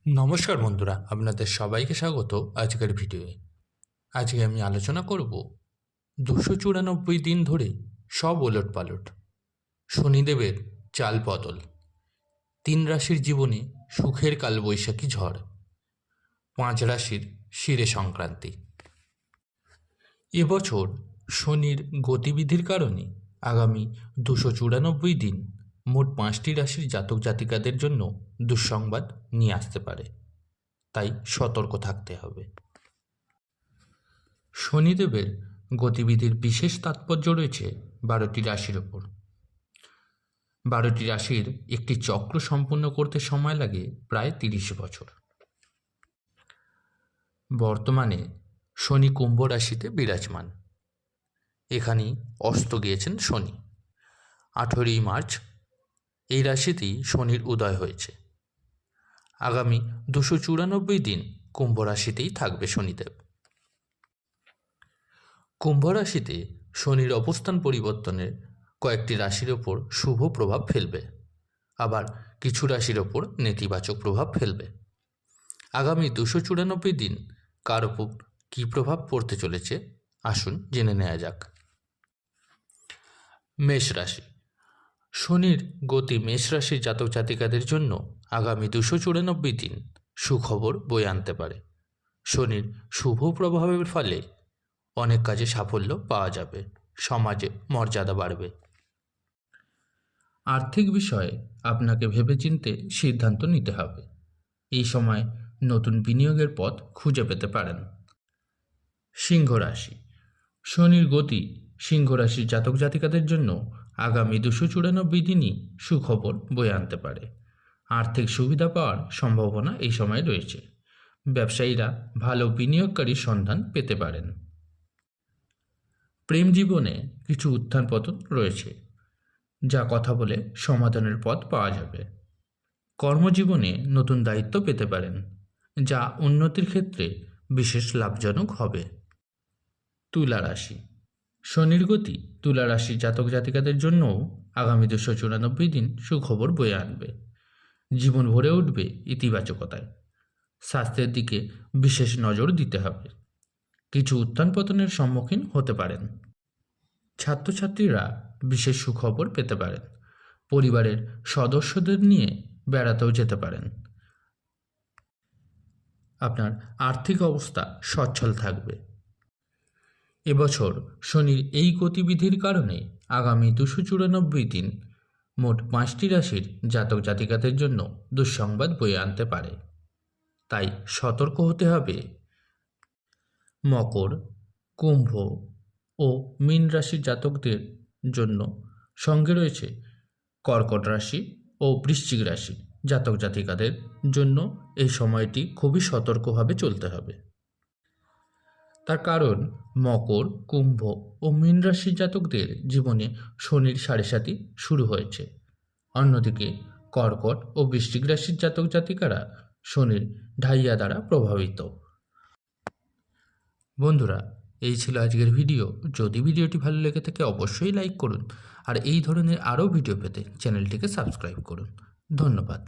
নমস্কার বন্ধুরা, আপনাদের সবাইকে স্বাগত আজকের ভিডিওয়ে। আজকে আমি আলোচনা করব 294 দিন ধরে সব ওলটপালট, শনিদেবের চাল বদল, 3 রাশির জীবনে সুখের কালবৈশাখী ঝড়, 5 রাশির শিরে সংক্রান্তি। এবছর শনির গতিবিধির কারণে আগামী 294 দিন মোট 5টি রাশির জাতক জাতিকাদের জন্য দুঃসংবাদ নিয়ে আসতে পারে, তাই সতর্ক থাকতে হবে। শনিদেবের গতিবিধির বিশেষ তাৎপর্য রয়েছে 12টি রাশির ওপর। 12টি রাশির একটি চক্র সম্পূর্ণ করতে সময় লাগে প্রায় 30 বছর। বর্তমানে শনি কুম্ভ রাশিতে বিরাজমান। এখানেই অস্ত গিয়েছেন শনি। 18ই মার্চ এই রাশিতেই শনির উদয় হয়েছে। আগামী 294 দিন কুম্ভ রাশিতেই থাকবে শনিদেব। কুম্ভ রাশিতে শনির অবস্থান পরিবর্তনের কয়েকটি রাশির ওপর শুভ প্রভাব ফেলবে, আবার কিছু রাশির ওপর নেতিবাচক প্রভাব ফেলবে। আগামী 294 দিন কার ওপর কী প্রভাব পড়তে চলেছে আসুন জেনে নেওয়া যাক। মেষ রাশি। শনির গতি মেষ রাশির জাতক জাতিকাদের জন্য আগামী 294 দিন সুখবর বয়ে আনতে পারে। শনির শুভ প্রভাবের ফলে অনেক কাজে সাফল্য পাওয়া যাবে, সমাজে মর্যাদা বাড়বে। আর্থিক বিষয়ে আপনাকে ভেবেচিন্তে সিদ্ধান্ত নিতে হবে। এই সময় নতুন বিনিয়োগের পথ খুঁজে পেতে পারেন। সিংহ রাশি। শনির গতি সিংহ রাশির জাতক জাতিকাদের জন্য আগামী 294 দিনই সুখবর বয়ে আনতে পারে। আর্থিক সুবিধা পাওয়ার সম্ভাবনা এই সময় রয়েছে। ব্যবসায়ীরা ভালো বিনিয়োগকারীর সন্ধান পেতে পারেন। প্রেম জীবনে কিছু উত্থান পতন রয়েছে, যা কথা বলে সমাধানের পথ পাওয়া যাবে। কর্মজীবনে নতুন দায়িত্ব পেতে পারেন, যা উন্নতির ক্ষেত্রে বিশেষ লাভজনক হবে। তুলা রাশি। শনির গতি তুলা রাশির জাতক জাতিকাদের জন্যও আগামী 294 দিন সুখবর বয়ে আনবে। জীবন ভরে উঠবে ইতিবাচকতায়। স্বাস্থ্যের দিকে বিশেষ নজর দিতে হবে। কিছু উত্থান পতনের সম্মুখীন হতে পারেন। ছাত্রছাত্রীরা বিশেষ সুখবর পেতে পারেন। পরিবারের সদস্যদের নিয়ে বেড়াতেও যেতে পারেন। আপনার আর্থিক অবস্থা সচ্ছল থাকবে। এবছর শনির এই গতিবিধির কারণে আগামী 294 দিন মোট 5টি রাশির জাতক জাতিকাদের জন্য দুঃসংবাদ বয়ে আনতে পারে, তাই সতর্ক হতে হবে। মকর, কুম্ভ ও মীন রাশির জাতকদের জন্য সঙ্গে রয়েছে কর্কট রাশি ও বৃশ্চিক রাশি জাতক জাতিকাদের জন্য এই সময়টি খুবই সতর্কভাবে চলতে হবে। তার কারণ মকর, কুম্ভ ও মীন রাশির জাতকদের জীবনে শনির সাড়ে শুরু হয়েছে। অন্যদিকে কর্কট ও বৃশ্চিক রাশির জাতক জাতিকারা শনির ঢাইয়া দ্বারা প্রভাবিত। বন্ধুরা, এই ছিল আজকের ভিডিও। যদি ভিডিওটি ভালো লেগে থাকে অবশ্যই লাইক করুন, আর এই ধরনের আরও ভিডিও পেতে চ্যানেলটিকে সাবস্ক্রাইব করুন। ধন্যবাদ।